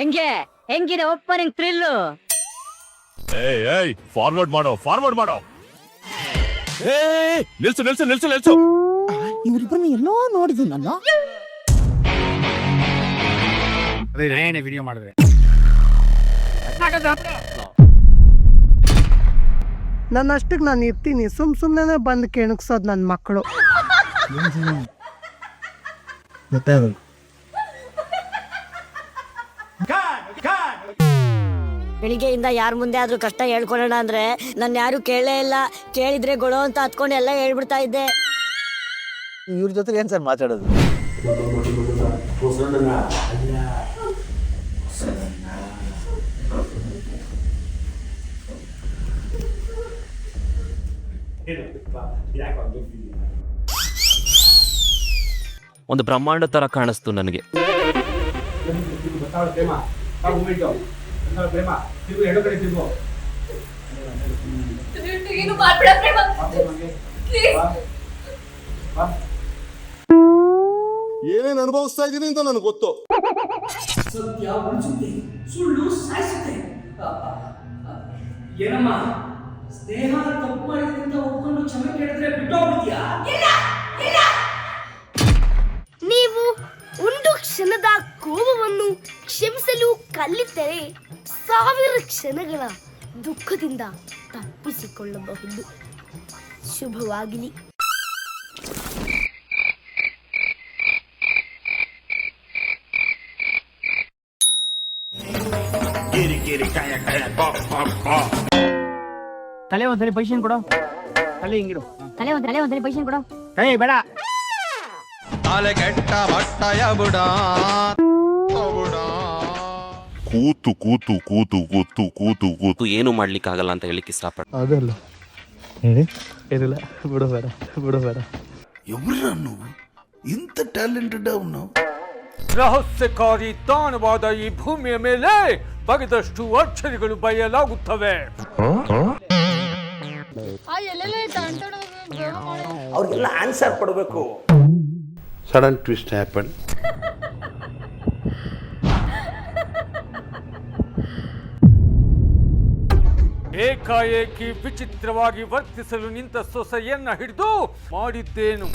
ಹೆಂಗಿದೆ opening thrill? ಏಯ್ forward ಮಾಡೋ ನಿಲ್ಸು ಇವ್ರಿಬ್ಬರನ್ನ ಎಲ್ಲೋ ನೋಡಿದೀನಿ ನಾನು. ವಿಡಿಯೋ ಮಾಡಿದ್ರೆ ನನ್ನಷ್ಟಕ್ಕೆ ನಾನು ಇರ್ತೀನಿ, ಸುಮ್ಮನೆ ಬಂದು ಕೆಣಕ್ಸೋದು ನನ್ನ ಮಕ್ಕಳು. ಬೆಳಿಗ್ಗೆಯಿಂದ ಯಾರ ಮುಂದೆ ಆದ್ರೂ ಕಷ್ಟ ಹೇಳ್ಕೊಳ್ಳೋಣ ಅಂದ್ರೆ ನನ್ನ ಯಾರು ಕೇಳೇ ಇಲ್ಲ. ಕೇಳಿದ್ರೆ ಗೊಳೋ ಅಂತ ಹತ್ಕೊಂಡು ಎಲ್ಲ ಹೇಳ್ಬಿಡ್ತಾ ಇದ್ದೆ. ಇವ್ರ ಜೊತೆ ಏನ್ ಸರ್ ಮಾತಾಡೋದು? ಒಂದು ಬ್ರಹ್ಮಾಂಡ ತರ ಕಾಣಿಸ್ತು ನನಗೆ. ಏನೇನ್ ಅನುಭವಿಸ್ತಾ ಇದೀನಿ ಅಂತ ನನಗೆ ಗೊತ್ತು. ಸುಳ್ಳು ಸಾಯಿಸುತ್ತೆ. ಏನಮ್ಮ ಸ್ನೇಹ ತಪ್ಪು ಮಾಡಿದ್ರಿಂದ ಒಪ್ಕೊಂಡು ಕ್ಷಮೆ ಕೇಳಿದ್ರೆ ಬಿಟ್ಟೋಗ್ಬಿಡ್ತೀಯಾ? ನೀವು ಒಂದು ಕ್ಷಣದ ಕೋಪವನ್ನು ಕ್ಷಮಿಸಲು ಕಲಿತರೆ 1000 ಕ್ಷಣಗಳ ದುಃಖದಿಂದ ತಪ್ಪಿಸಿಕೊಳ್ಳಬಹುದು. ಶುಭವಾಗಲಿ. ತಲೆ ಒಂದ್ಸರಿ ಪೈಸನ್ ಕೊಡೋ. ತಲೆ ಹಿಂಗಿಡು. ತಲೆ ಒಂದ್ಸರಿ ಪೈಸನ್ ಕೊಡೋ. ಬೇಡ. ತಲೆ ಕೆಟ್ಟ ಬಟ್ಟಯ ಬುಡ. ಕೂತು ಏನು ಮಾಡ್ಲಿಕ್ಕಾಗಲ್ಲ ಅಂತ ಹೇಳಿಕ್ ಇಷ್ಟಪಡ್ತೀನಿ. ಅದಲ್ಲ ಹೇಳಿ ಏನಿಲ್ಲ, ಬಿಡಬೇಡ. ಎವ್ರನ್ನು ಇಂಥ ಟ್ಯಾಲೆಂಟೆಡ್ ಅವನು. ರಹಸ್ಯಕಾರಿ ತಾಣವಾದ ಈ ಭೂಮಿಯ ಮೇಲೆ ಬಗೆದಷ್ಟು ಅಚ್ಚರಿಗಳು ಬಯಲಾಗುತ್ತವೆ. ಅವ್ರಿಗೆಲ್ಲ ಆನ್ಸರ್ ಕೊಡಬೇಕು. Sudden twist happen. ಏಕಾಏಕಿ ವಿಚಿತ್ರವಾಗಿ ವರ್ತಿಸಲು ನಿಂತ ಸೊಸೆಯನ್ನ ಹಿಡಿದು ಮಾಡಿದ್ದೇನು?